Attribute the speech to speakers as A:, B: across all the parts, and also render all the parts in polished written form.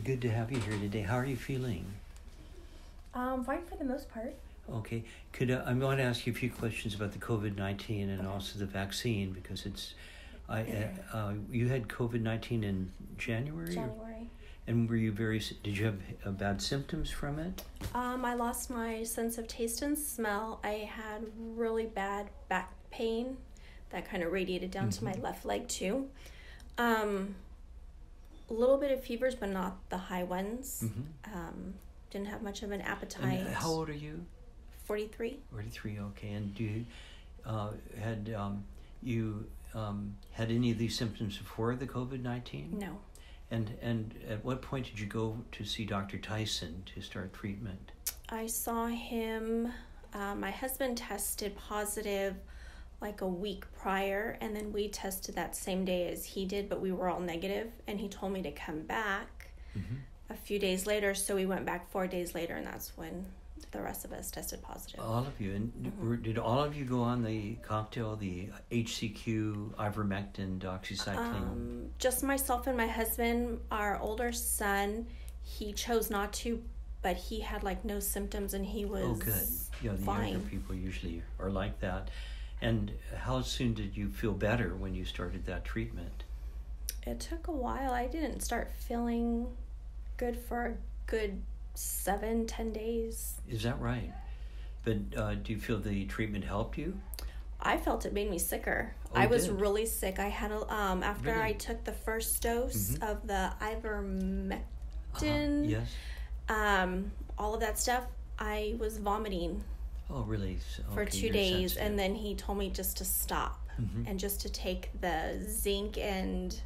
A: Good to have you here today. How are you feeling?
B: Fine for the most part.
A: Okay. I'm going to ask you a few questions about the COVID-19 and also the vaccine because you had COVID-19 in January?
B: January.
A: And did you have bad symptoms from it?
B: I lost my sense of taste and smell. I had really bad back pain that kind of radiated down to my left leg too. A little bit of fevers, but not the high ones. Didn't have much of an appetite.
A: And how old are you?
B: 43.
A: 43, okay. And do you had any of these symptoms before the COVID-19?
B: No.
A: And at what point did you go to see Dr. Tyson to start treatment?
B: I saw him, my husband tested positive like a week prior, and then we tested that same day as he did, but we were all negative, and he told me to come back a few days later, so we went back 4 days later, and that's when the rest of us tested positive.
A: All of you. And did all of you go on the cocktail, the HCQ, ivermectin, doxycycline?
B: Just myself and my husband. Our older son, he chose not to, but he had like no symptoms, and he was
A: good. Yeah, the
B: fine.
A: Younger people usually are like that. And how soon did you feel better when you started that treatment?
B: It took a while. I didn't start feeling good for a good 7-10 days.
A: Is that right? But do you feel the treatment helped you?
B: I felt it made me sicker.
A: Oh,
B: I was
A: did?
B: really sick. I had after
A: Really?
B: I took the first dose of the ivermectin,
A: Yes.
B: all of that stuff, I was vomiting
A: Oh, really?
B: for
A: Okay,
B: 2
A: you're
B: days,
A: sensitive.
B: and then he told me just to stop and just to take the zinc and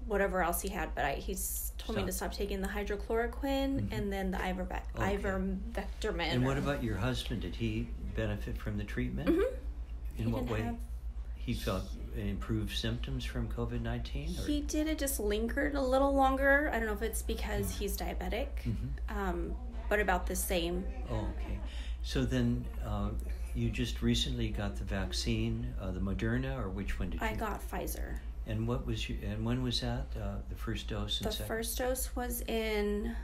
B: whatever else he had, but he's told me to stop taking the hydrochloroquine and then the ivermectin.
A: And what about your husband? Did he benefit from the treatment? In what way? He felt improved symptoms from COVID-19?
B: He did. It just lingered a little longer. I don't know if it's because he's diabetic, but about the same.
A: Oh, okay. So then you just recently got the vaccine, the Moderna, or which one did you?
B: I got Pfizer.
A: And when was that? The first dose and second?
B: The first dose was in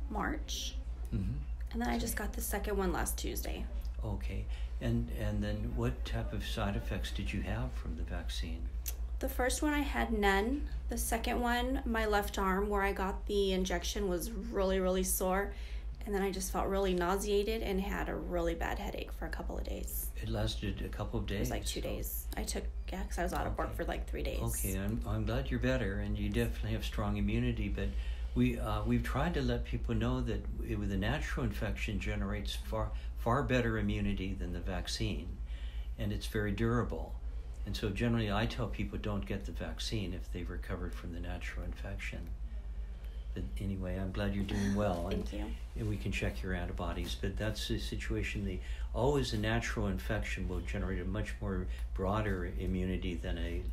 B: March, and then I just got the second one last Tuesday.
A: Okay. And then what type of side effects did you have from the vaccine?
B: The first one I had none. The second one, my left arm where I got the injection was really, really sore. And then I just felt really nauseated and had a really bad headache for a couple of days.
A: It lasted a couple of days?
B: It was like 2 days. I took, because I was out of work for like 3 days.
A: Okay, I'm glad you're better, and you definitely have strong immunity, but we've tried to let people know that with a natural infection generates far better immunity than the vaccine, and it's very durable. And so generally I tell people don't get the vaccine if they've recovered from the natural infection. But anyway, I'm glad you're doing well.
B: Thank you.
A: And we can check your antibodies, but that's the situation. Always a natural infection will generate a much more broader immunity than a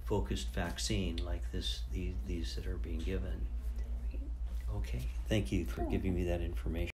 A: focused vaccine like these that are being given. Okay, thank you for giving me that information.